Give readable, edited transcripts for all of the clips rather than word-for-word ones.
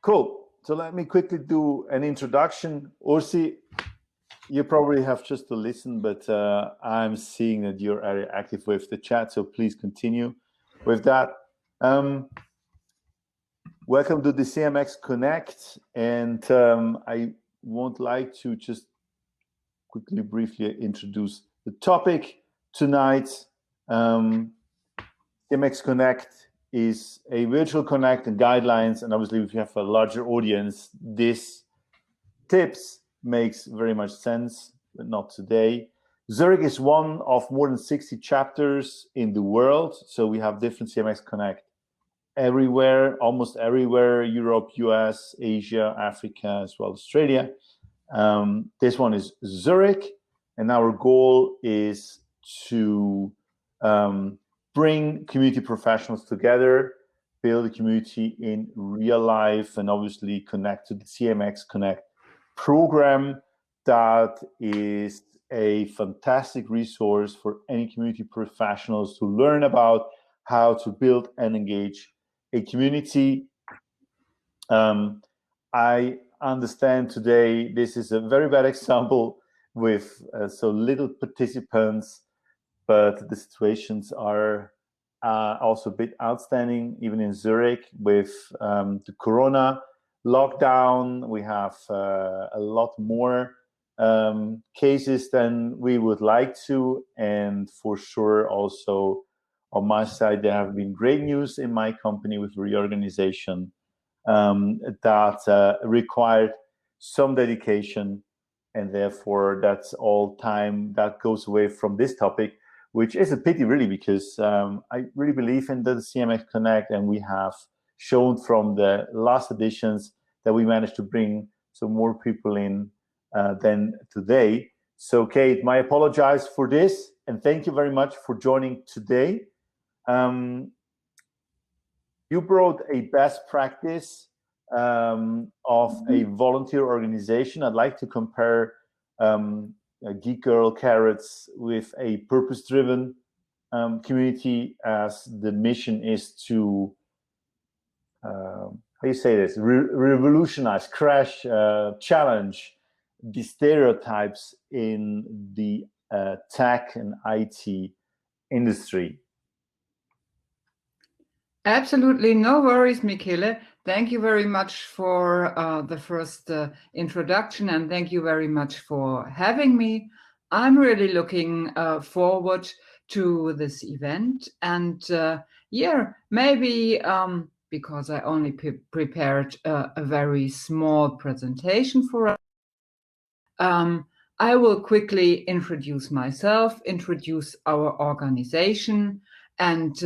Cool. So let me quickly do an introduction. Ursi, you probably have just to listen, but I'm seeing that you're very active with the chat, so please continue with that. Welcome to the CMX Connect, and I would like to just quickly, briefly introduce the topic tonight. CMX Connect is a virtual connect and guidelines, and obviously if you have a larger audience, this tips makes very much sense, but not today. Zurich is one of more than 60 chapters in the world, so we have different CMX Connect everywhere, almost everywhere, Europe, US, Asia, Africa, as well as Australia. This one is Zurich, and our goal is to bring community professionals together, build a community in real life, and obviously connect to the CMX Connect program that is a fantastic resource for any community professionals to learn about how to build and engage a community. I understand today this is a very bad example with so little participants, but the situations are also a bit outstanding, even in Zurich with the Corona lockdown. We have a lot more cases than we would like to, and for sure also on my side there have been great news in my company with reorganization that required some dedication, and therefore that's all time that goes away from this topic, which is a pity really, because I really believe in the CMX Connect, and we have shown from the last editions that we managed to bring some more people in than today. So Kate, my apologize for this, and thank you very much for joining today. You brought a best practice of a volunteer organization. I'd like to compare Geek Girls Carrots with a purpose-driven community, as the mission is to, how do you say this, revolutionize, crash, challenge the stereotypes in the tech and IT industry. Absolutely, no worries, Michele. Thank you very much for the first introduction, and thank you very much for having me. I'm really looking forward to this event, and yeah, maybe because I only prepared a very small presentation for us, I will quickly introduce myself, introduce our organization, and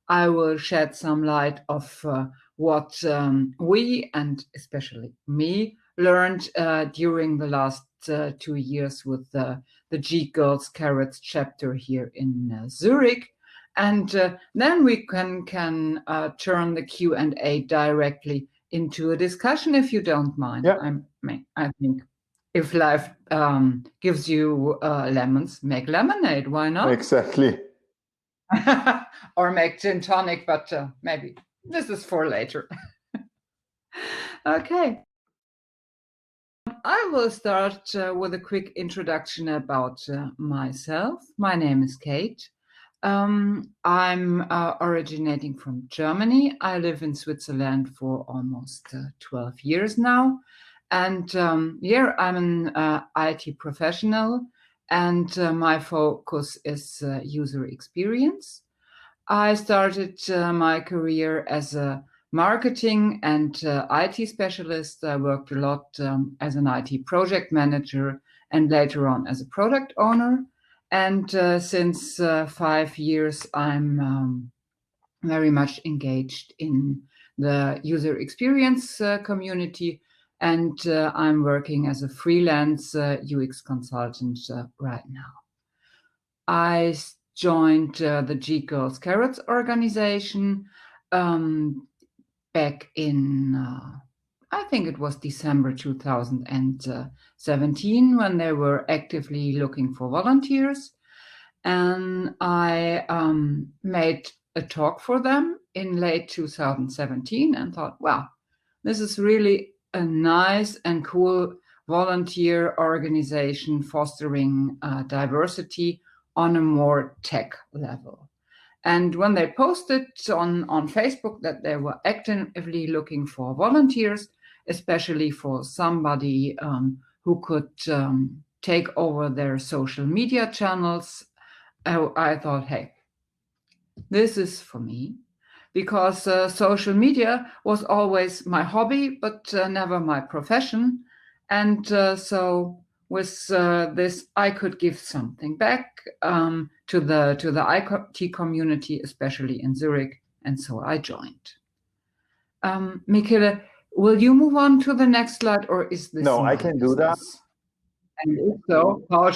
I will shed some light of what we, and especially me, learned during the last 2 years with the Geek Girls Carrots chapter here in Zurich. And then we can turn the Q&A directly into a discussion, if you don't mind. Yeah. I think if life gives you lemons, make lemonade. Why not? Exactly. Or make gin tonic, but maybe this is for later. Okay. I will start with a quick introduction about myself. My name is Kate. I'm originating from Germany. I live in Switzerland for almost 12 years now. And yeah, I'm an IT professional, and my focus is user experience. I started my career as a marketing and IT specialist. I worked a lot as an IT project manager and later on as a product owner. And since 5 years, I'm very much engaged in the user experience community, and I'm working as a freelance UX consultant right now. I joined the Geek Girls Carrots organization back in, I think it was December 2017, when they were actively looking for volunteers. And I made a talk for them in late 2017 and thought, well, This is really a nice and cool volunteer organization fostering diversity on a more tech level. And when they posted on Facebook that they were actively looking for volunteers, especially for somebody who could take over their social media channels, I thought, hey, this is for me, because social media was always my hobby, but never my profession. And so with this, I could give something back to the IT community, especially in Zurich. And so I joined. Michele, will you move on to the next slide, or is this No, I can do that. And if so, how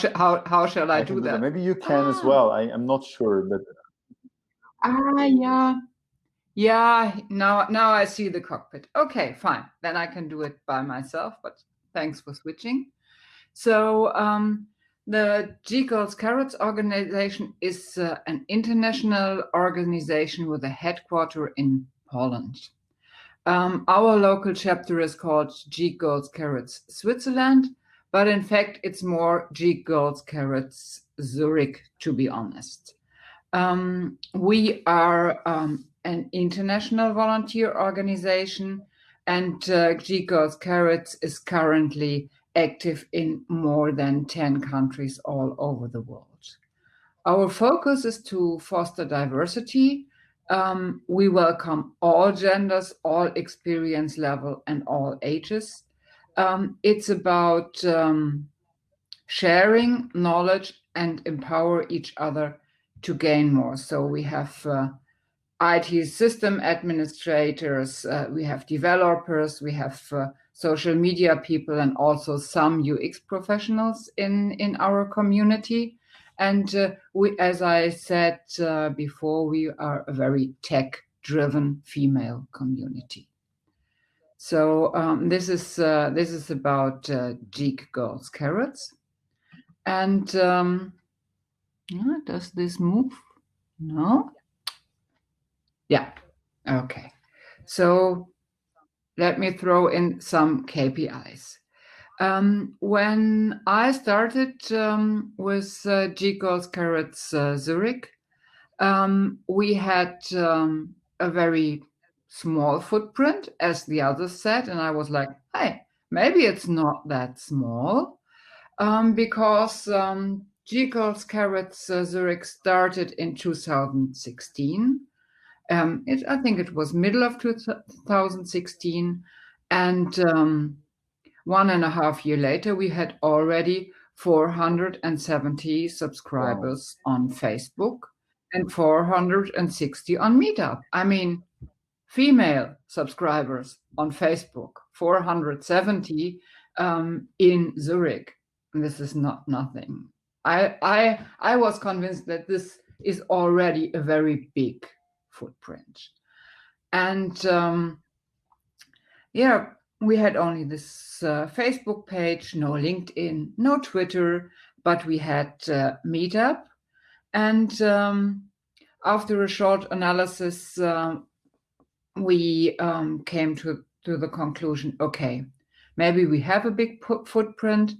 shall I do that? Maybe you can as well. I'm not sure, but yeah. Now I see the cockpit. Okay, fine. Then I can do it by myself. But thanks for switching. So the Geek Girls Carrots organization is an international organization with a headquarter in Poland. Our local chapter is called Geek Girls Carrots Switzerland, but in fact it's more Geek Girls Carrots Zurich, to be honest. We are an international volunteer organization, and Geek Girls Carrots is currently active in more than 10 countries all over the world. Our focus is to foster diversity. We welcome all genders, all experience level, and all ages. It's about sharing knowledge and empower each other to gain more. So we have IT system administrators, we have developers, we have social media people, and also some UX professionals in our community. And we, as I said before, we are a very tech-driven female community. So this is about Geek Girls Carrots. And does this move? No? Yeah. Okay. So let me throw in some KPIs. When I started with Geek Girls Carrots Zurich, we had a very small footprint, as the others said, and I was like, hey, maybe it's not that small, because Geek Girls Carrots Zurich started in 2016. I think it was middle of 2016, and 1.5 years later, we had already 470 subscribers on Facebook and 460 on Meetup. I mean, female subscribers on Facebook, 470 in Zurich. And this is not nothing. I was convinced that this is already a very big footprint. And we had only this Facebook page, no LinkedIn, no Twitter, but we had Meetup. And after a short analysis, we came to the conclusion, okay, maybe we have a big footprint,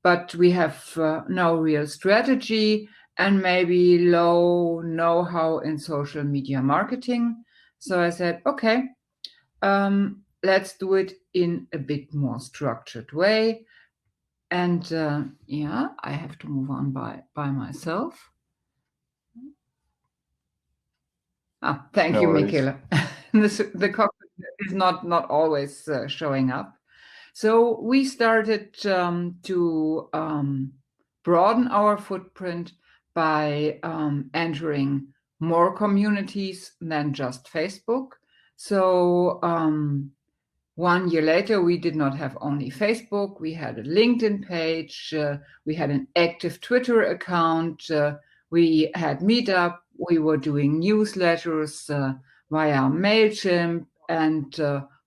but we have no real strategy and maybe low know-how in social media marketing. So I said, okay, let's do it in a bit more structured way. And I have to move on by myself. Thank you, Michele. The cockpit is not always showing up. So we started to broaden our footprint by entering more communities than just Facebook. So 1 year later, we did not have only Facebook. We had a LinkedIn page. We had an active Twitter account. We had Meetup. We were doing newsletters via MailChimp. And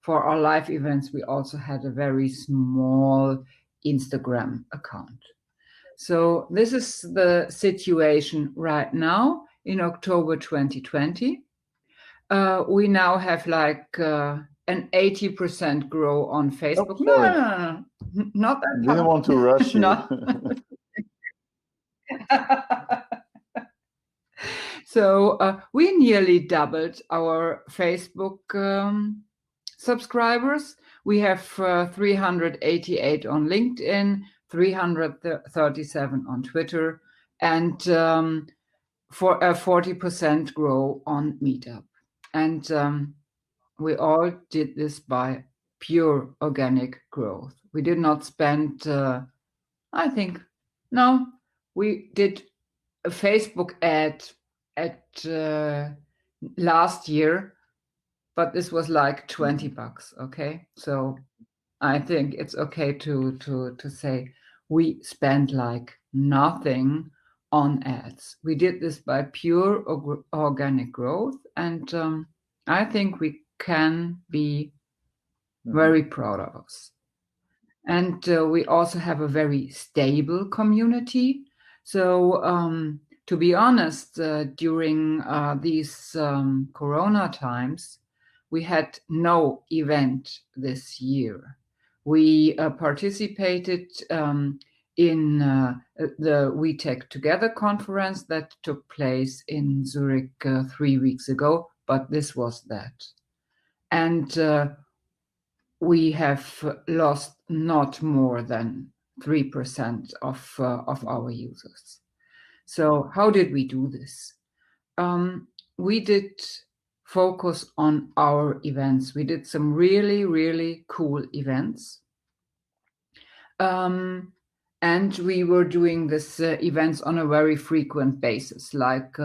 for our live events, we also had a very small Instagram account. So this is the situation right now in October 2020. We now have like an 80% grow on Facebook. Oh, No, sorry. not that Didn't want to rush you. So we nearly doubled our Facebook subscribers. We have 388 on LinkedIn, 337 on Twitter, and for a 40% grow on Meetup. And we all did this by pure organic growth. We did not spend, I think, no, we did a Facebook ad at last year, but this was like $20. Okay, so I think it's okay to say we spent like nothing on ads. We did this by pure organic growth, and I think we can be very proud of us. And we also have a very stable community. So to be honest, during these Corona times, we had no event this year. We participated in the We Tech Together conference that took place in Zurich 3 weeks ago, but this was that. And we have lost not more than 3% of our users. So how did we do this? We did focus on our events. We did some really, really cool events. And we were doing this events on a very frequent basis, like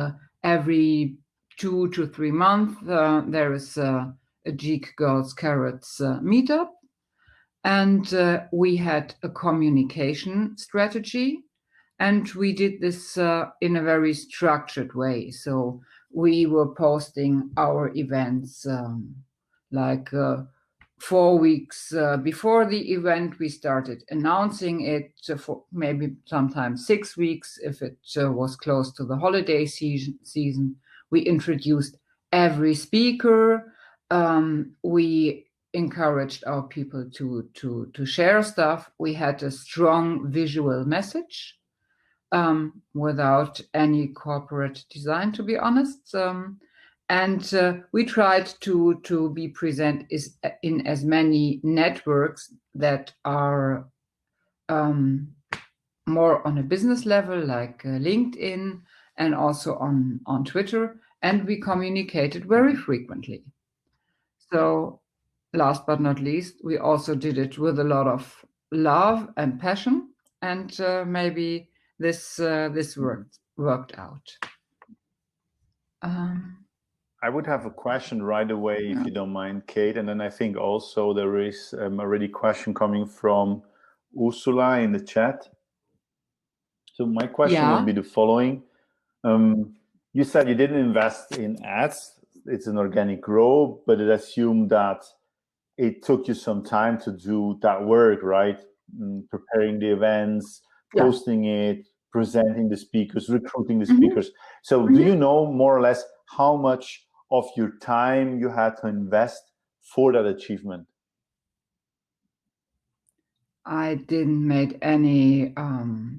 every 2 to 3 months, there is a Geek Girls Carrots meetup. And we had a communication strategy, and we did this in a very structured way. So we were posting our events like 4 weeks before the event. We started announcing it for maybe sometimes 6 weeks if it was close to the holiday season. We introduced every speaker. We encouraged our people to share stuff. We had a strong visual message without any corporate design, to be honest. And we tried to be present in as many networks that are more on a business level, like LinkedIn, and also on Twitter. And we communicated very frequently. So last but not least, we also did it with a lot of love and passion, and maybe this worked out. I would have a question right away, if you don't mind, Kate. And then I think also there is already a question coming from Ursula in the chat. So my question would be the following. You said you didn't invest in ads. It's an organic growth, but it assumed that it took you some time to do that work, right? Preparing the events, posting it, presenting the speakers, recruiting the speakers. So do you know more or less how much of your time you had to invest for that achievement? I didn't make any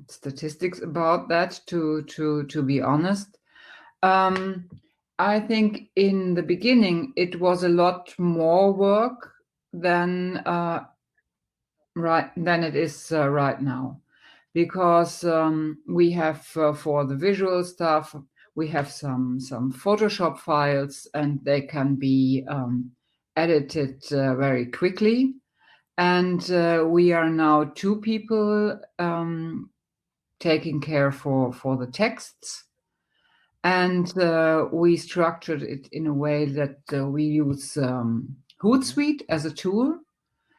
statistics about that, to be honest. I think in the beginning it was a lot more work than it is right now, because we have for the visual stuff, we have some Photoshop files, and they can be edited very quickly. And we are now 2 people taking care for the texts. And we structured it in a way that we use Hootsuite as a tool.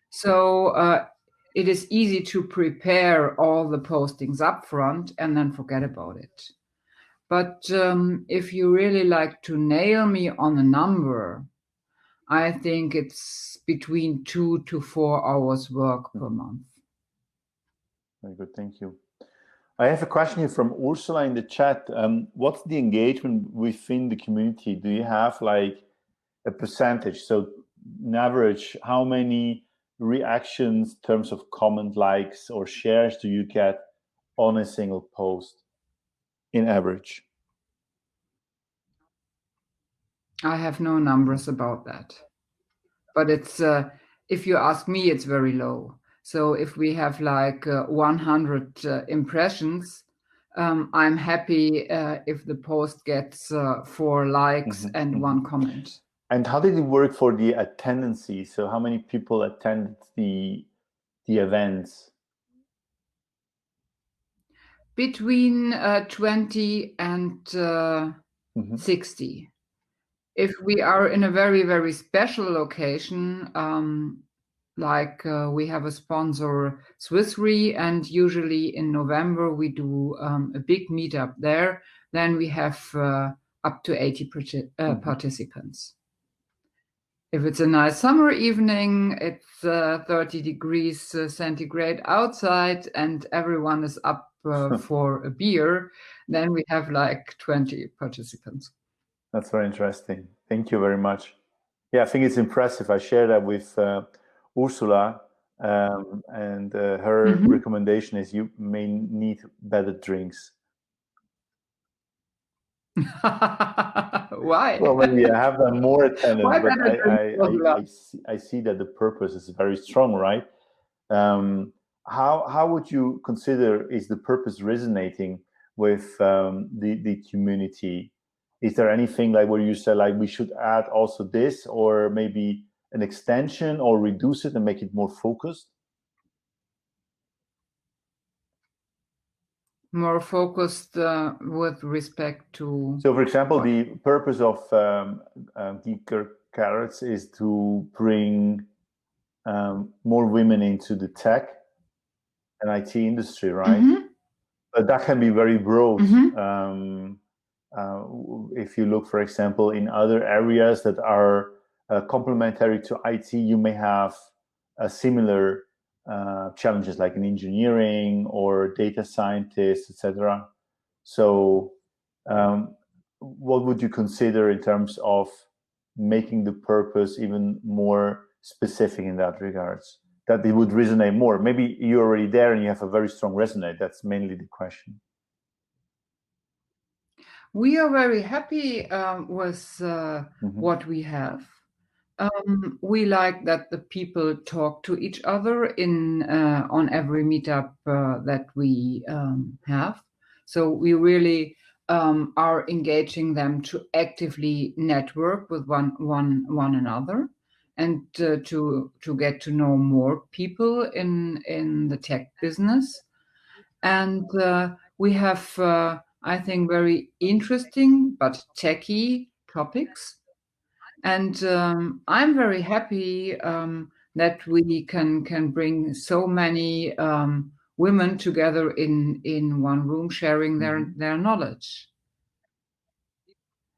So it is easy to prepare all the postings up front and then forget about it. But if you really like to nail me on a number, I think it's between 2 to 4 hours work per month. Very good, thank you. I have a question here from Ursula in the chat. What's the engagement within the community? Do you have like a percentage? So on average, how many reactions in terms of comment, likes, or shares do you get on a single post in average? I have no numbers about that, but it's if you ask me, it's very low. So if we have like 100 impressions, I'm happy if the post gets 4 likes and 1 comment. And how did it work for the attendance? So how many people attended the events? Between 20 and 60. If we are in a very, very special location, like we have a sponsor, Swiss Re, and usually in November we do a big meetup there, then we have up to 80 participants. If it's a nice summer evening, it's 30 degrees centigrade outside and everyone is up for a beer, then we have like 20 participants. That's very interesting. Thank you very much. Yeah, I think it's impressive. I share that with Ursula, and her recommendation is you may need better drinks. Why? Well, maybe I have more attendance, but I see that the purpose is very strong, right? How would you consider is the purpose resonating with the community? Is there anything like where you said like we should add also this, or maybe an extension, or reduce it and make it more focused? More focused with respect to. So, for example, the purpose of Geek Girls Carrots is to bring more women into the tech and IT industry, right? But that can be very broad. If you look, for example, in other areas that are complementary to IT, you may have similar challenges like in engineering or data scientists, etc. So what would you consider in terms of making the purpose even more specific in that regards, that it would resonate more? Maybe you're already there and you have a very strong resonate. That's mainly the question. We are very happy with what we have. We like that the people talk to each other on every meetup that we have. So we really are engaging them to actively network with one another, and to get to know more people in the tech business. And we have I think very interesting but techy topics. And I'm very happy that we can bring so many women together in one room, sharing their knowledge.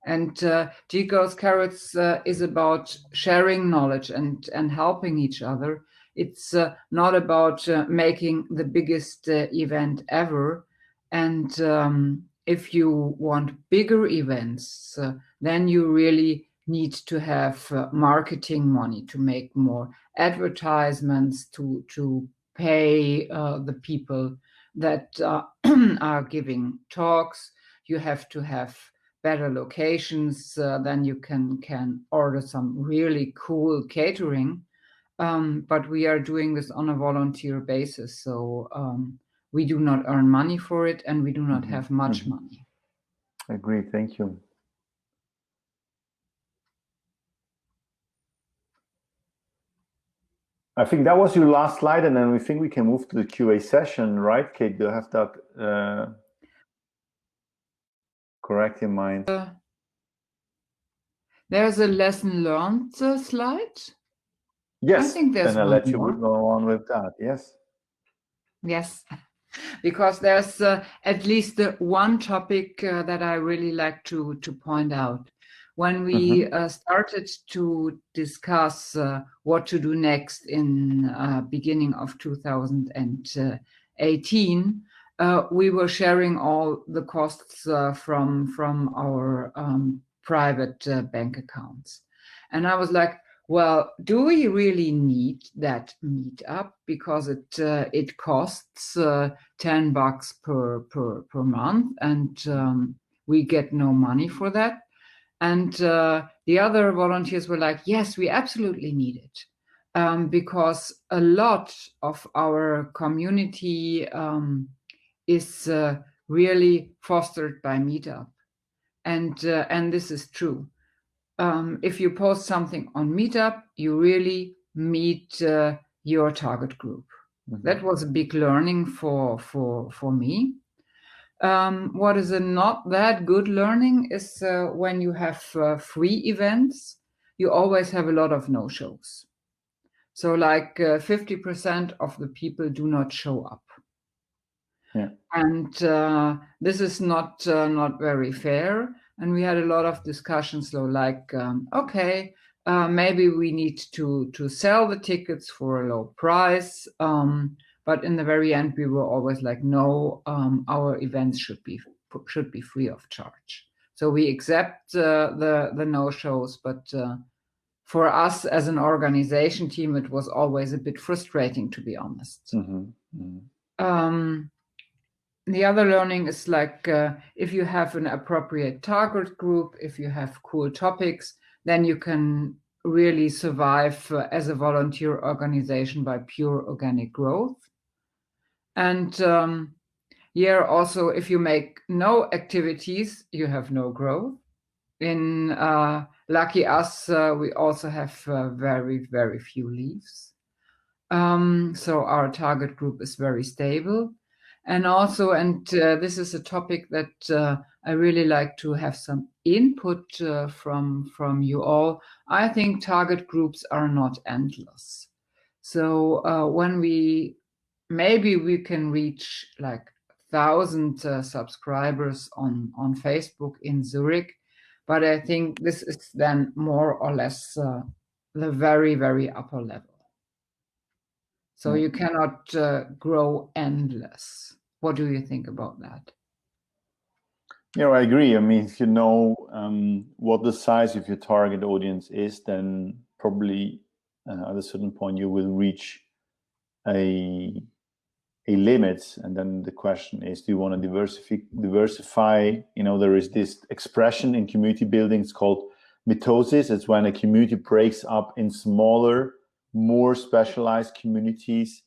And Geek Girls Carrots is about sharing knowledge and helping each other. It's not about making the biggest event ever. And if you want bigger events, then you really need to have marketing money to make more advertisements, to pay the people that are giving talks. You have to have better locations, then you can order some really cool catering. But we are doing this on a volunteer basis, so we do not earn money for it, and we do not have much money. I agree. Thank you. I think that was your last slide, and then we think we can move to the QA session, right, Kate? Do you have that correct in mind? There's a lesson learned slide. Yes, I think there's then I'll let you go on with that. Yes. Yes, because there's at least one topic that I really like to point out. When we started to discuss what to do next in beginning of 2018, we were sharing all the costs from our private bank accounts. And I was like, well, do we really need that meetup? Because it costs $10 per month, and we get no money for that. And the other volunteers were like, yes, we absolutely need it. Because a lot of our community is really fostered by Meetup. And this is true. If you post something on Meetup, you really meet your target group. Mm-hmm. That was a big learning for me. What is a not that good learning is when you have free events, you always have a lot of no-shows. So like 50% of the people do not show up. Yeah. And this is not very fair. And we had a lot of discussions, so like, okay, maybe we need to sell the tickets for a low price. But in the very end, we were always like, no, our events should be free of charge. So we accept the no-shows, but for us as an organization team, it was always a bit frustrating, to be honest. Mm-hmm. Mm-hmm. The other learning is like if you have an appropriate target group, if you have cool topics, then you can really survive as a volunteer organization by pure organic growth. And also, if you make no activities, you have no growth. In Lucky Us, we also have very, very few leaves. So our target group is very stable. And also, this is a topic that I really like to have some input from you all. I think target groups are not endless. So when maybe we can reach like 1,000 subscribers on Facebook in Zurich, but I think this is then more or less the very, very upper level. So you cannot grow endless. What do you think about that? Yeah, I agree. I mean, if you know what the size of your target audience is, then probably at a certain point you will reach a limit. And then the question is, do you want to diversify? You know, there is this expression in community building. It's called mitosis. It's when a community breaks up in smaller, more specialized communities.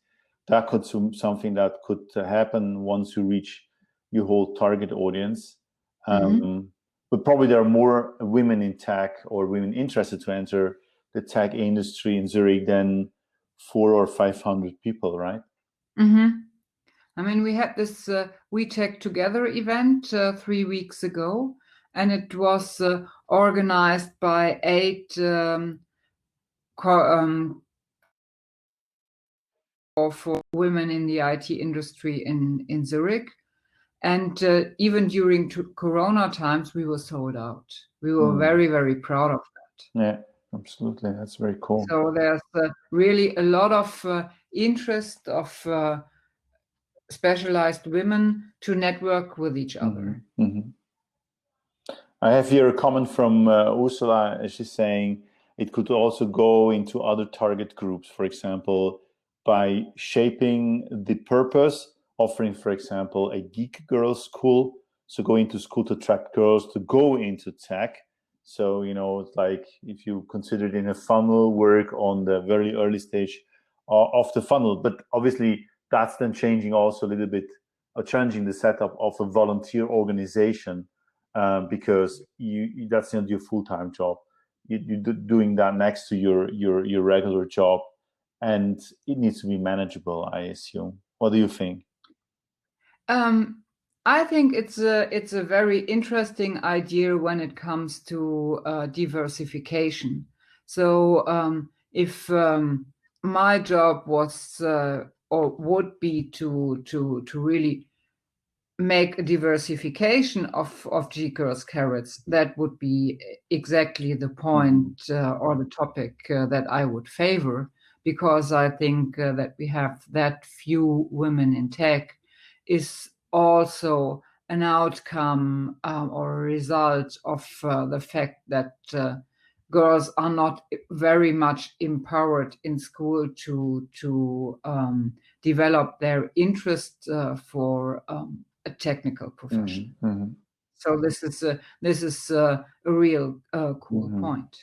That could something that could happen once you reach your whole target audience. But probably there are more women in tech or women interested to enter the tech industry in Zurich than 400 or 500 people, right? Mm-hmm. I mean, we had this We Tech Together event 3 weeks ago, and it was organized by 8 for women in the IT industry in Zurich. And even during Corona times, we were sold out. We were very, very proud of that. Yeah, absolutely. That's very cool. So there's really a lot of interest of specialized women to network with each other. Mm-hmm. I have here a comment from Ursula. She's saying it could also go into other target groups, for example, by shaping the purpose, offering, for example, a Geek Girls school. So going to school to attract girls to go into tech. So, you know, it's like if you consider it in a funnel, work on the very early stage of the funnel. But obviously, that's then changing also a little bit, or changing the setup of a volunteer organization. Because that's not your full-time job. You're doing that next to your regular job, and it needs to be manageable, I assume. What do you think? I think it's a very interesting idea when it comes to diversification. So if my job was or would be to really make a diversification of Geek Girls Carrots, that would be exactly the point or the topic that I would favor, because I think that we have that few women in tech is also an outcome or a result of the fact that girls are not very much empowered in school to develop their interest for a technical profession. So this is a real cool point.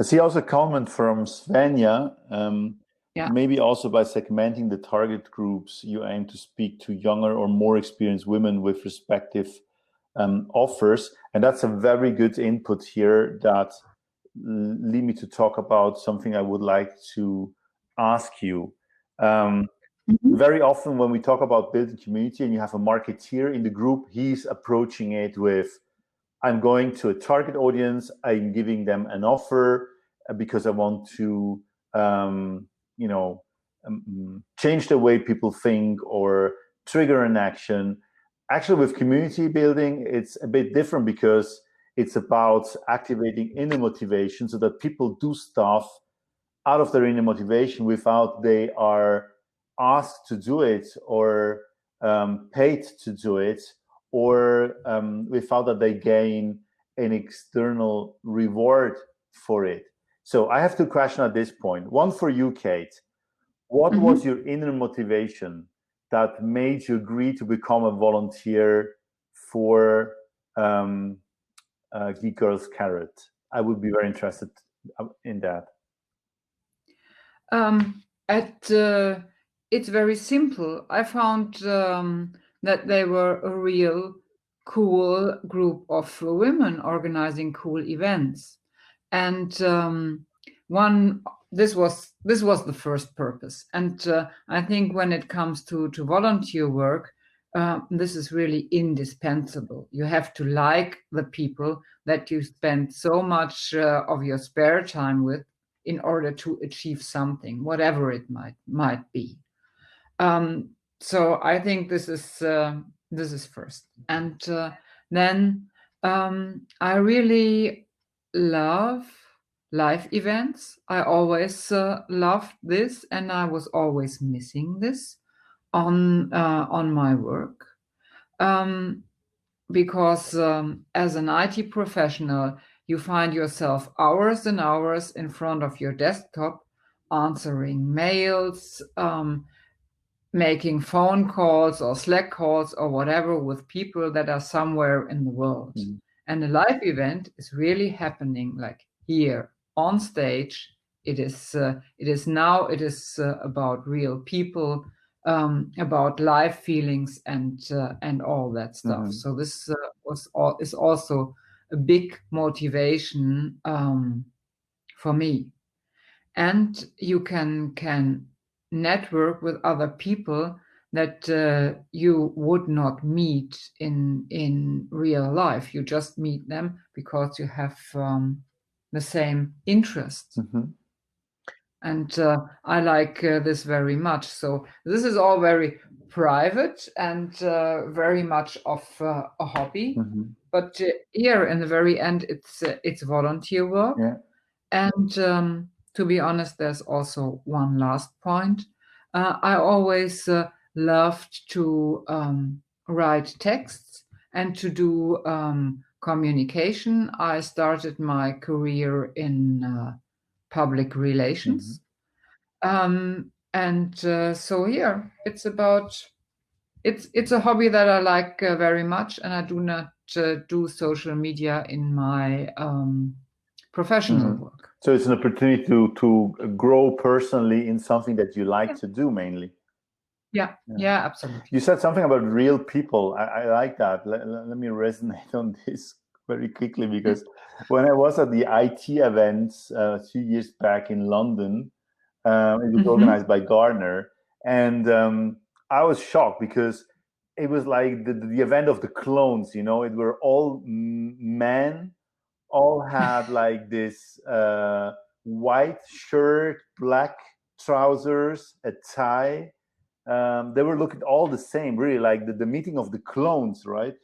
I see also a comment from Svenja. Yeah. Maybe also by segmenting the target groups, you aim to speak to younger or more experienced women with respective offers. And that's a very good input here that lead me to talk about something I would like to ask you. Very often when we talk about building community and you have a marketeer in the group, he's approaching it with, I'm going to a target audience, I'm giving them an offer because I want to, change the way people think or trigger an action. Actually, with community building, it's a bit different because it's about activating inner motivation so that people do stuff out of their inner motivation without they are asked to do it or paid to do it, or without that they gain an external reward for it. So I have two questions at this point. One for you, Kate. What was your inner motivation that made you agree to become a volunteer for Geek Girls Carrot? I would be very interested in that. It's very simple. I found that they were a real cool group of women organizing cool events, and this was the first purpose. And I think when it comes to volunteer work, this is really indispensable. You have to like the people that you spend so much of your spare time with in order to achieve something, whatever it might be. So I think this is first, and then I really love live events. I always loved this, and I was always missing this on my work, because as an IT professional, you find yourself hours and hours in front of your desktop answering mails, making phone calls or Slack calls or whatever with people that are somewhere in the world. And a live event is really happening like here on stage. It is about real people, about live feelings and all that stuff. So this is also a big motivation for me. And you can network with other people that you would not meet in real life. You just meet them because you have the same interest. And I like this very much. So this is all very private and very much of a hobby. But here in the very end, it's volunteer work. And to be honest, there's also one last point. I always loved to write texts and to do communication. I started my career in public relations. And so here, it's a hobby that I like very much, and I do not do social media in my professional work. So it's an opportunity to grow personally in something that you like to do mainly. Yeah, absolutely. You said something about real people. I like that. Let me resonate on this very quickly, because when I was at the IT events a few years back in London, it was organized by Gartner, and I was shocked because it was like the event of the clones. It were all men, all had like this white shirt, black trousers, a tie. They were looking all the same, really, like the meeting of the clones, right?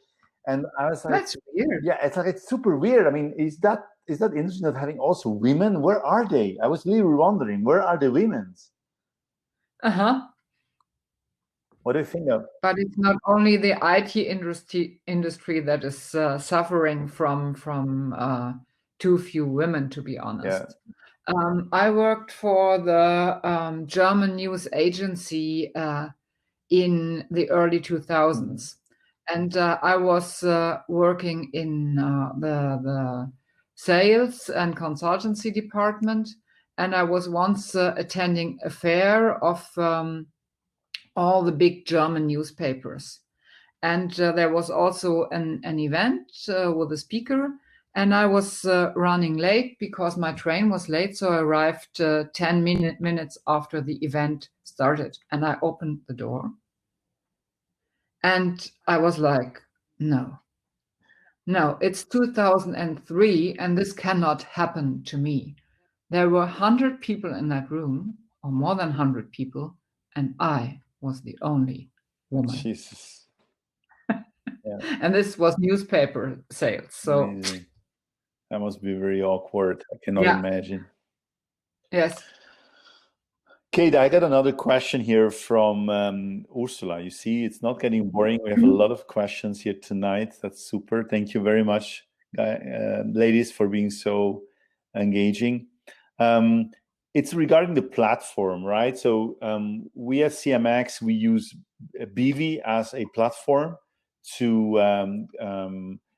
And I was like, that's weird. Yeah, it's super weird. I mean, is that interesting that having also women? Where are they? I was really wondering, where are the women's? What do you think of? But it's not only the IT industry that is suffering from too few women, to be honest. I worked for the German news agency in the early 2000s. And I was working in the sales and consultancy department. And I was once attending a fair of all the big German newspapers. And there was also an event with a speaker. And I was running late because my train was late. So I arrived 10 minutes after the event started. And I opened the door. And I was like, no, it's 2003 and this cannot happen to me. There were 100 people in that room, or more than 100 people, and I was the only woman. Jesus. Yeah. And this was newspaper sales. So amazing. That must be very awkward. I cannot imagine. Yes. Kate, I got another question here from Ursula. You see, it's not getting boring. We have a lot of questions here tonight. That's super. Thank you very much, ladies, for being so engaging. It's regarding the platform, right? So we at CMX, we use BV as a platform to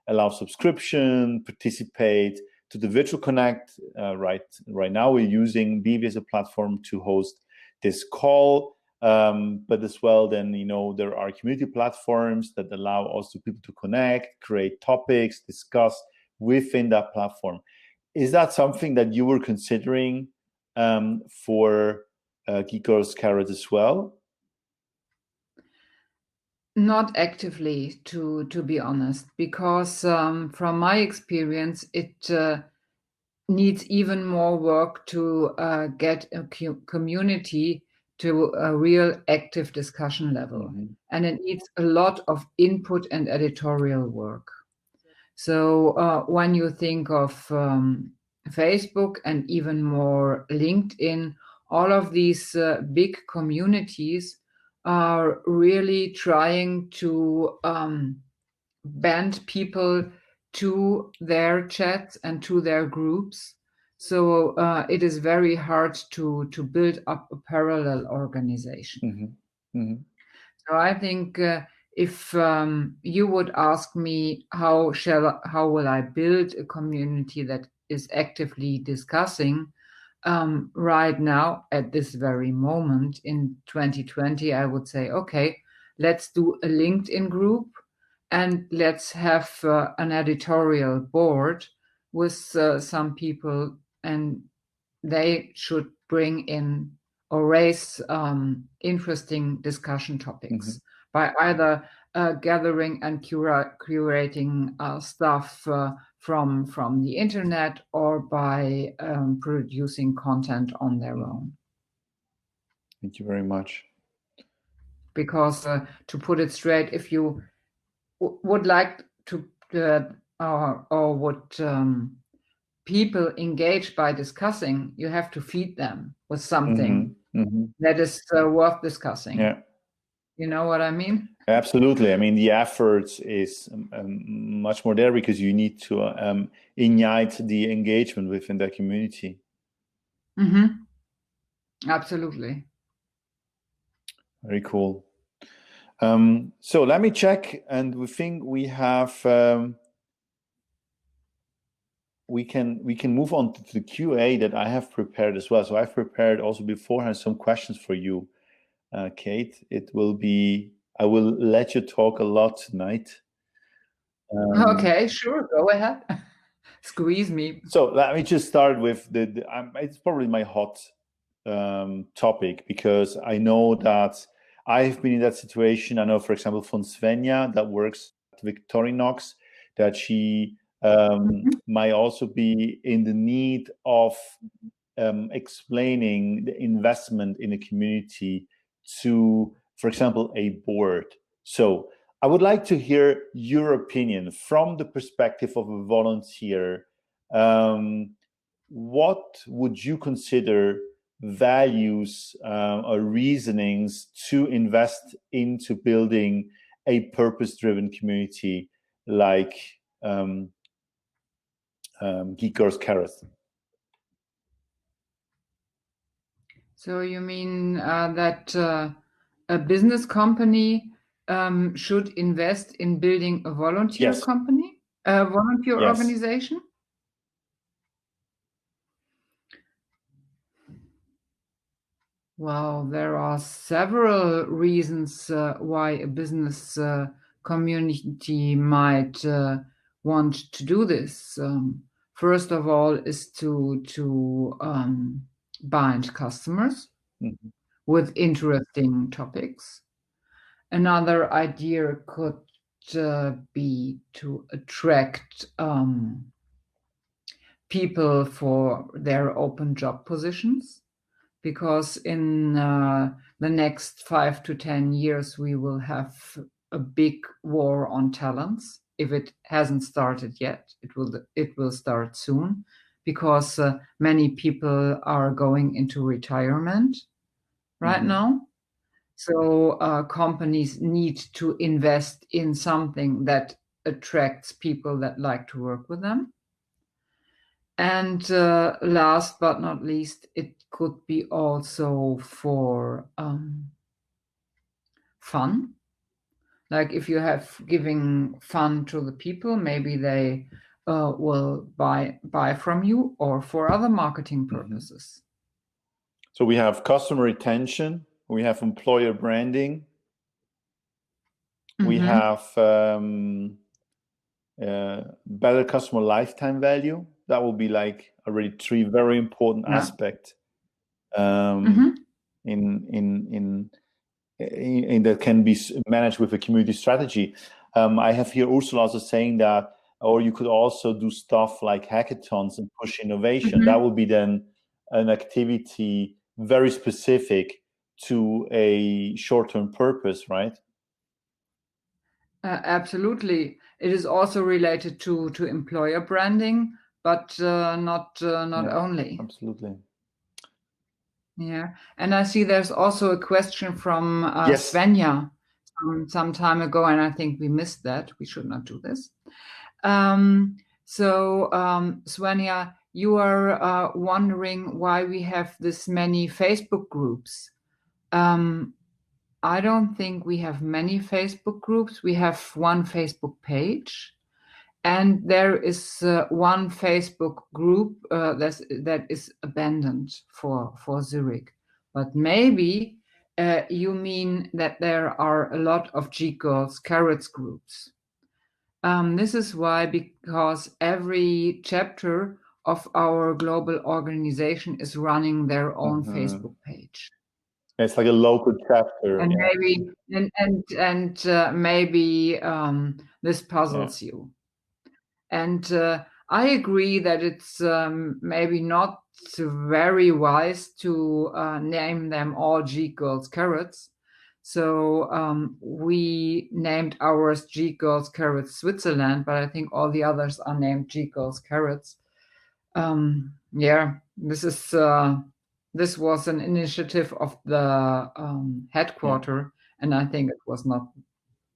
allow subscription, participate to the Virtual Connect. Right now, we're using BV as a platform to host this call, but as well, then there are community platforms that allow also people to connect, create topics, discuss within that platform. Is that something that you were considering for Geek Girls Carrots as well? Not actively, to be honest, because from my experience, it needs even more work to get a community to a real active discussion level. And it needs a lot of input and editorial work. So when you think of Facebook and even more LinkedIn, all of these big communities are really trying to band people to their chats and to their groups. So it is very hard to build up a parallel organization. So I think if you would ask me how will I build a community that is actively discussing, right now at this very moment in 2020, I would say, okay, let's do a LinkedIn group and let's have an editorial board with some people, and they should bring in or raise interesting discussion topics by either gathering and curating stuff from the internet or by producing content on their own. Thank you very much. Because to put it straight, if you would like to or would people engage by discussing, you have to feed them with something that is worth discussing. Yeah. You know what I mean? Absolutely. I mean, the effort is much more there because you need to ignite the engagement within the community. Absolutely. Very cool. So let me check, and we think we have. We can move on to the QA that I have prepared as well. So I've prepared also beforehand some questions for you, Kate. It will be. I will let you talk a lot tonight. Okay, sure. Go ahead. Squeeze me. So let me just start with it's probably my hot topic, because I know that I've been in that situation. I know, for example, from Svenja that works at Victorinox, that she might also be in the need of explaining the investment in a community to, for example, a board. So I would like to hear your opinion from the perspective of a volunteer. What would you consider values or reasonings to invest into building a purpose-driven community like Geek Girls Carrots. So you mean that a business company should invest in building a volunteer Yes. company, a volunteer Yes. organization? Well, there are several reasons why a business community might want to do this. First of all, is to bind customers with interesting topics. Another idea could be to attract people for their open job positions, because in the next 5 to 10 years we will have a big war on talents. If it hasn't started yet, it will start soon, because many people are going into retirement right now. So companies need to invest in something that attracts people that like to work with them. And last but not least, it could be also for fun. Like if you have giving fun to the people, maybe they will buy from you, or for other marketing purposes. So we have customer retention, we have employer branding, we have better customer lifetime value. That will be like already 3 very important aspects in that can be managed with a community strategy. I have here Ursula also saying that, or you could also do stuff like hackathons and push innovation. That would be then an activity very specific to a short-term purpose, right? Absolutely. It is also related to employer branding, but not only. Absolutely. Yeah, and I see there's also a question from Yes. Svenja some time ago, and I think we missed that. We should not do this. Svenja, you are wondering why we have this many Facebook groups. I don't think we have many Facebook groups. We have one Facebook page, and there is one Facebook group that is abandoned for Zurich. But maybe you mean that there are a lot of Geek Girls Carrots groups. This is why, because every chapter of our global organization is running their own Facebook page. It's like a local chapter. And maybe this puzzles you. And I agree that it's maybe not very wise to name them all Geek Girls Carrots. So we named ours Geek Girls Carrots Switzerland, but I think all the others are named Geek Girls Carrots. This was an initiative of the headquarter, and I think it was not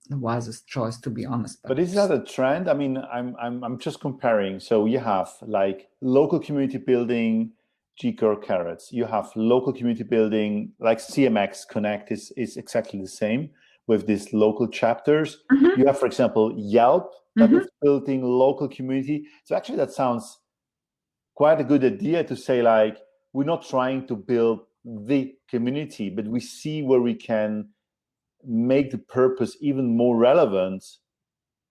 the wisest choice, to be honest. But is that a trend? I mean, I'm just comparing. So you have like local community building, Geek Girls Carrots. You have local community building, like CMX Connect is exactly the same with these local chapters. You have, for example, Yelp that is building local community. So actually, that sounds quite a good idea to say, like, we're not trying to build the community, but we see where we can make the purpose even more relevant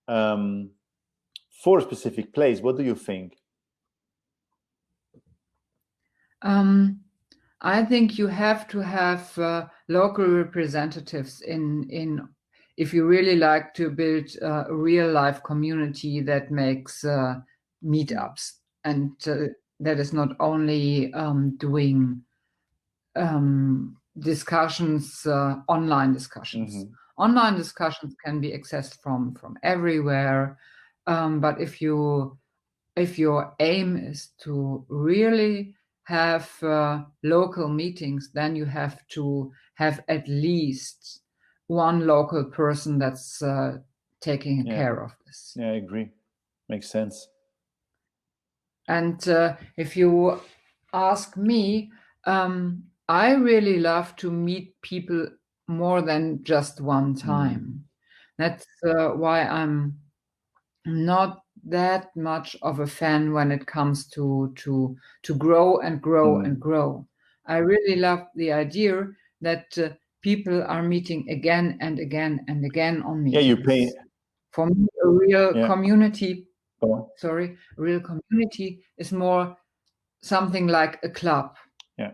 for a specific place. What do you think? I think you have to have local representatives in if you really like to build a real life community that makes meetups, and that is not only doing discussions, online discussions. Online discussions can be accessed from everywhere, but if your aim is to really have local meetings, then you have to have at least one local person that's taking care of this. Yeah, I agree. Makes sense. And if you ask me, I really love to meet people more than just one time. That's why I'm not that much of a fan when it comes to grow and grow and grow. I really love the idea that people are meeting again and again and again on Yeah, you pay. meetings. For me, a real Yeah. community, Go on. a real community is more something like a club. Yeah.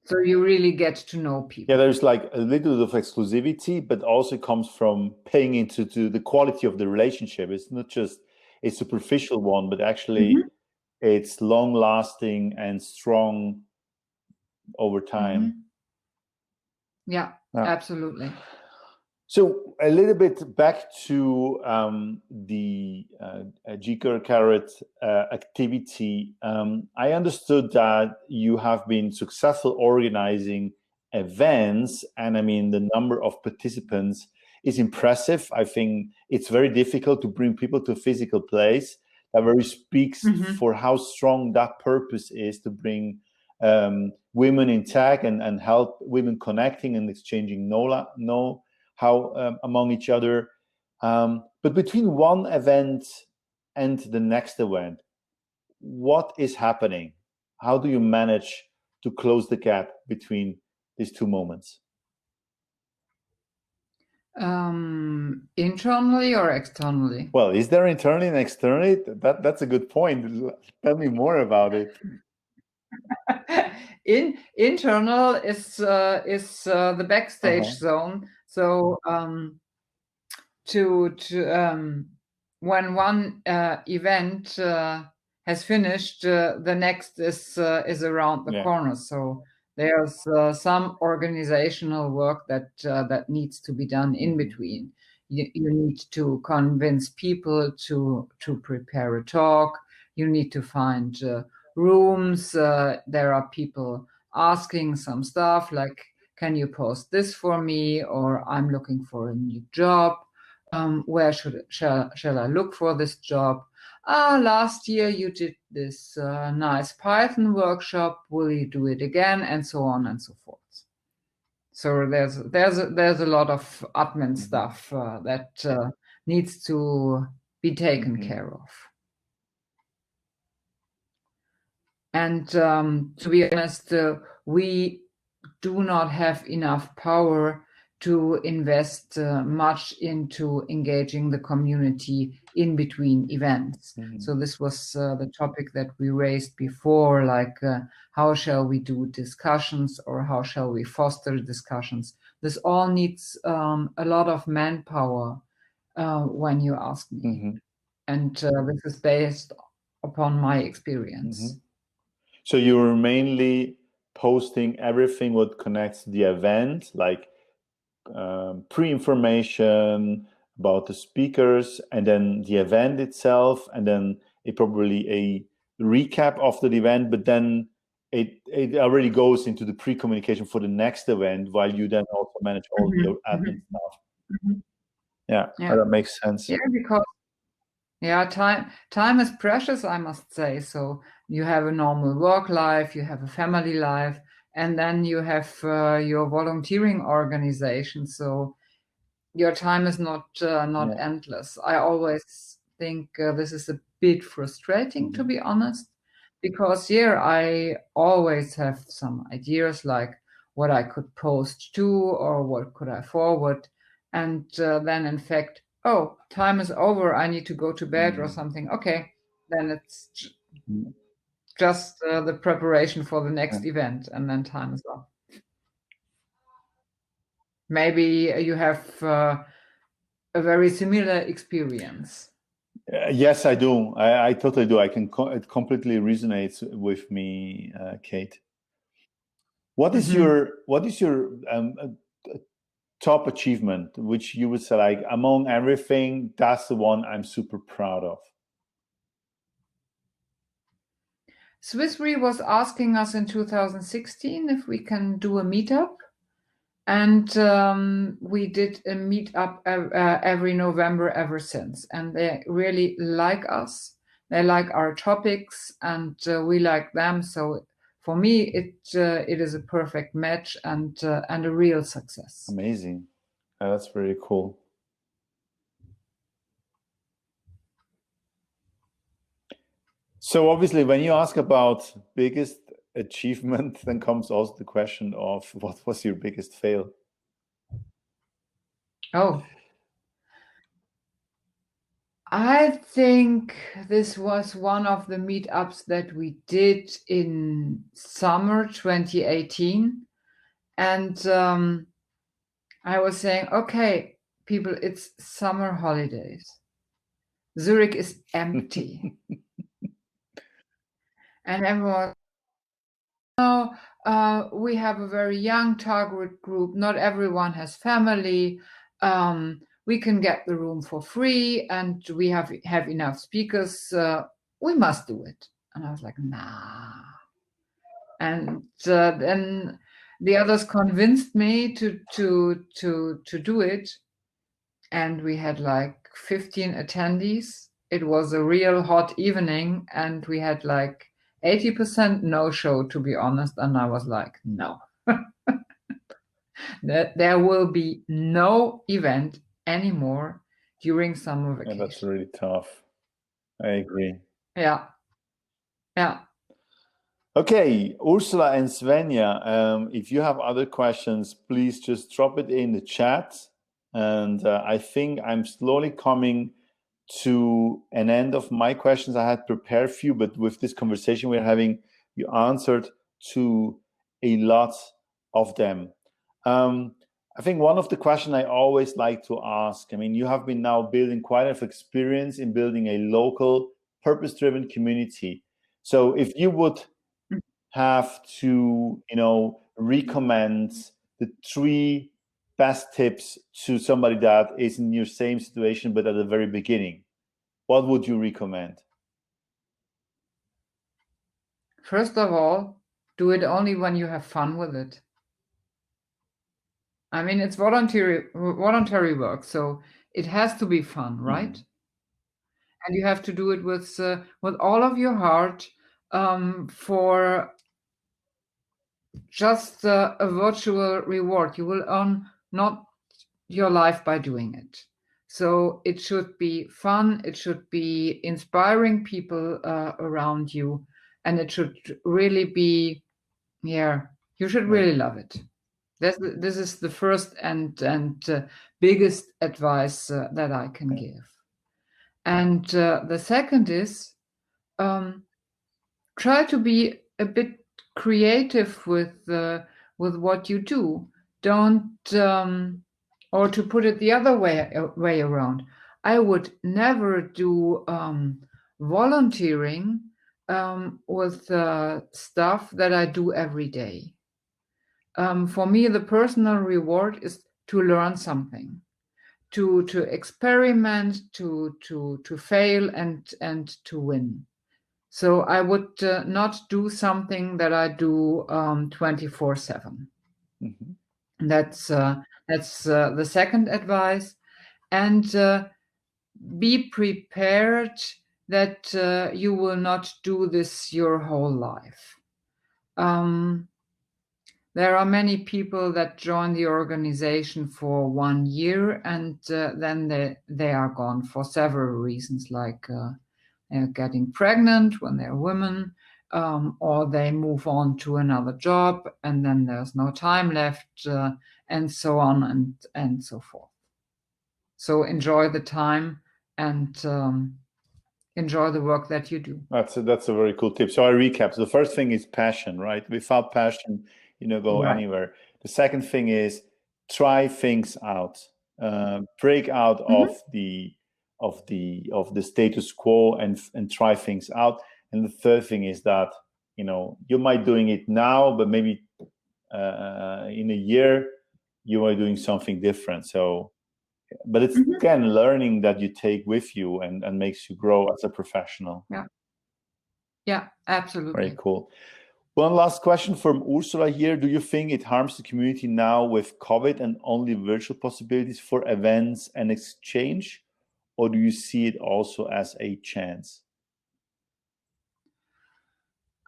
So you really get to know people. Yeah, there's like a little bit of exclusivity, but also comes from paying into to the quality of the relationship. It's not just a superficial one, but actually it's long lasting and strong over time. Yeah, absolutely. So a little bit back to the Geek Girls Carrots activity. I understood that you have been successful organizing events, and I mean the number of participants is impressive. I think it's very difficult to bring people to a physical place. That very speaks for how strong that purpose is to bring women in tech and help women connecting and exchanging how among each other. But between one event and the next event, what is happening? How do you manage to close the gap between these two moments? Internally or externally? Well, is there internally and externally? That's a good point. Tell me more about it. Internal is the backstage zone. So when one event has finished, the next is around the corner. So there's some organizational work that needs to be done in between. You need to convince people to prepare a talk. You need to find rooms. There are people asking some stuff like, can you post this for me? Or I'm looking for a new job. Where shall I look for this job? Last year you did this nice Python workshop. Will you do it again? And so on and so forth. So there's a lot of admin stuff that needs to be taken care of. And to be honest, we do not have enough power to invest much into engaging the community in between events. So this was the topic that we raised before, like how shall we do discussions or how shall we foster discussions? This all needs a lot of manpower when you ask me. And this is based upon my experience. So you're mainly posting everything what connects the event, like pre-information about the speakers, and then the event itself, and then probably a recap of the event, but then it already goes into the pre-communication for the next event, while you then also manage all the admin stuff. Yeah, that makes sense. Yeah, because time is precious, I must say. So you have a normal work life, you have a family life, and then you have your volunteering organization. So your time is not endless. I always think this is a bit frustrating, to be honest, because I always have some ideas like what I could post to or what could I forward, and then in fact, oh, time is over, I need to go to bed or something. Okay, then it's just the preparation for the next event, and then time is up. Maybe you have a very similar experience. Yes, I do. I totally do. It completely resonates with me, Kate. What is your top achievement, which you would say, like, among everything, that's the one I'm super proud of? Swiss Re was asking us in 2016 if we can do a meetup. And we did a meetup every November ever since. And they really like us. They like our topics, and we like them. So for me, it is a perfect match and a real success. Amazing. That's very cool. So obviously, when you ask about biggest achievement, then comes also the question of what was your biggest fail? Oh, I think this was one of the meetups that we did in summer 2018. And I was saying, okay, people, it's summer holidays. Zurich is empty. And everyone, we have a very young target group. Not everyone has family. We can get the room for free, and we have enough speakers. We must do it. And I was like, nah. And then the others convinced me to do it, and we had like 15 attendees. It was a real hot evening, and we had like 80% no show, to be honest. And I was like, no, there will be no event anymore during summer vacation. And that's really tough. I agree. Yeah. Okay, Ursula and Svenja, if you have other questions, please just drop it in the chat. And I think I'm slowly coming to an end of my questions. I had prepared a few, but with this conversation we're having, you answered to a lot of them. I think one of the questions I always like to ask, I mean, you have been now building quite enough experience in building a local, purpose-driven community. So if you would have to, recommend the 3 best tips to somebody that is in your same situation, but at the very beginning, what would you recommend? First of all, do it only when you have fun with it. I mean, it's voluntary work, so it has to be fun, right? Mm-hmm. And you have to do it with all of your heart, for just a virtual reward. You will earn not your life by doing it. So it should be fun. It should be inspiring people around you, and it should really be, you should really love it. This is the first and biggest advice that I can give. And the second is, try to be a bit creative with what you do. Don't, or to put it the other way around, I would never do volunteering with stuff that I do every day. For me, the personal reward is to learn something, to experiment, to fail and to win. So I would not do something that I do 24/7. Mm-hmm. That's the second advice, and be prepared that you will not do this your whole life. There are many people that join the organization for 1 year, and then they are gone for several reasons, like they're getting pregnant when they're women, or they move on to another job, and then there's no time left, and so on and so forth. So enjoy the time and enjoy the work that you do. That's a very cool tip. So I recap. So the first thing is passion, right? Without passion, go Right. anywhere. The second thing is try things out, break out Mm-hmm. of the status quo and try things out. And the third thing is that you might doing it now, but maybe in a year you are doing something different. So, but it's again learning that you take with you and makes you grow as a professional. Yeah, absolutely. Very cool. One last question from Ursula here. Do you think it harms the community now with COVID and only virtual possibilities for events and exchange? Or do you see it also as a chance?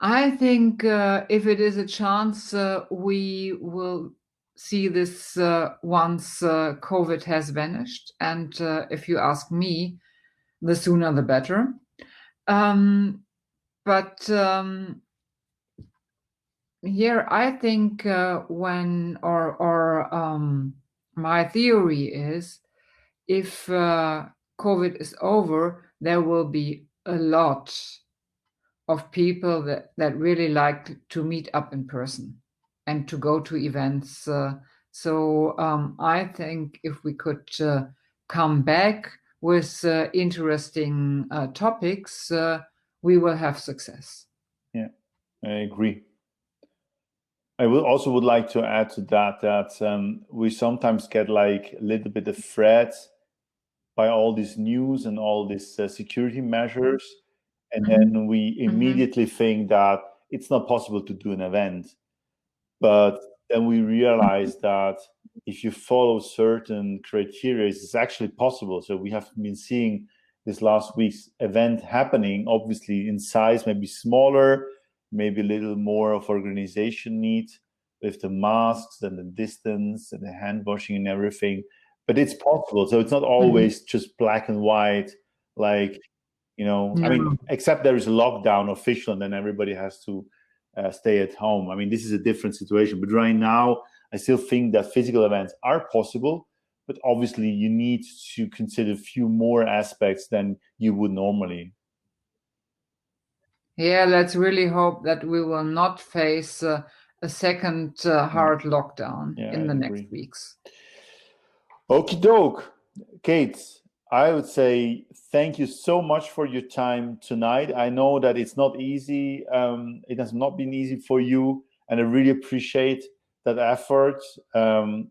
I think if it is a chance, we will see this once COVID has vanished. And if you ask me, the sooner the better. But here, I think my theory is, if COVID is over, there will be a lot of people that really like to meet up in person and to go to events. So I think if we could come back with interesting topics, we will have success. Yeah, I agree. I would like to add to that we sometimes get like a little bit afraid by all this news and all these security measures, and then we immediately think that it's not possible to do an event. But then we realize that if you follow certain criteria, it's actually possible. So we have been seeing this last week's event happening, obviously in size, maybe smaller, maybe a little more of organization need with the masks and the distance and the hand washing and everything. But it's possible. So it's not always just black and white, like, I mean, except there is a lockdown official and then everybody has to stay at home. I mean, this is a different situation. But right now, I still think that physical events are possible, but obviously you need to consider a few more aspects than you would normally. Yeah, let's really hope that we will not face a second hard lockdown in the next weeks. Okie doke. Kate, I would say thank you so much for your time tonight. I know that it's not easy. It has not been easy for you, and I really appreciate that effort.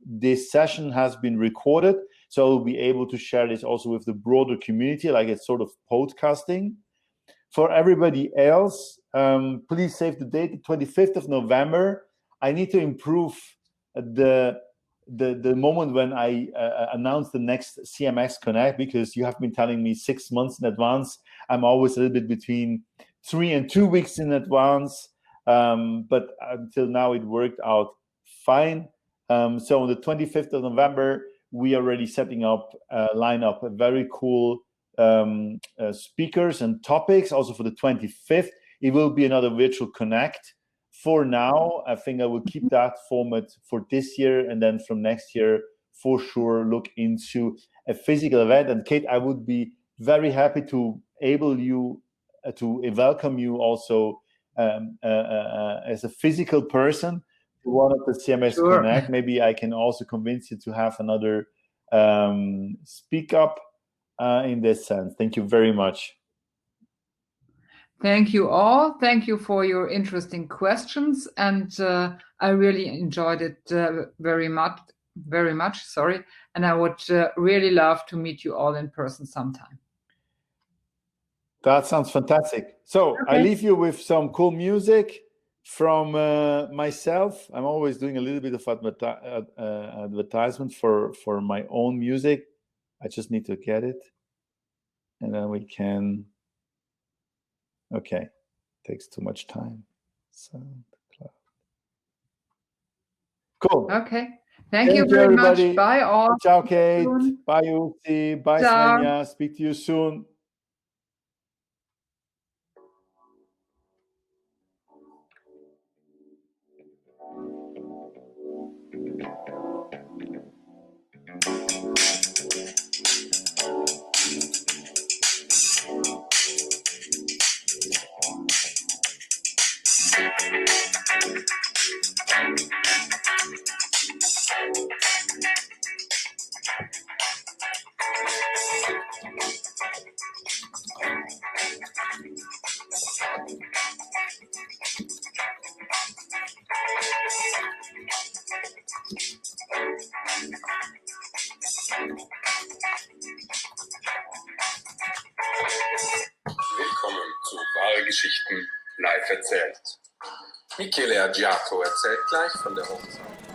This session has been recorded, so I'll be able to share this also with the broader community, like it's sort of podcasting. For everybody else, please save the date, the 25th of November. I need to improve the moment when I announce the next CMX Connect, because you have been telling me 6 months in advance. I'm always a little bit between 3 and 2 weeks in advance, but until now it worked out fine. So on the 25th of November, we are already setting up a lineup, a very cool speakers and topics. Also for the 25th, it will be another virtual connect. For now, I think I will keep that format for this year, and then from next year, for sure, look into a physical event. And Kate, I would be very happy to welcome you also as a physical person to one of the CMX Connect. Maybe I can also convince you to have another speak up in this sense. Thank you very much. Thank you all. Thank you for your interesting questions, and I really enjoyed it very much. Sorry, and I would really love to meet you all in person sometime. That sounds fantastic. So I leave you with some cool music from myself. I'm always doing a little bit of advertisement for my own music. I just need to get it, and then we can. Okay, takes too much time. SoundCloud. Cool. Okay. Thank you very everybody. much. Bye all. Ciao, Kate. Bye, Uzi. Bye, Svenja. Speak to you soon. Willkommen zu Wahre Geschichten live erzählt. Michele Agiato erzählt gleich von der Hochzeit.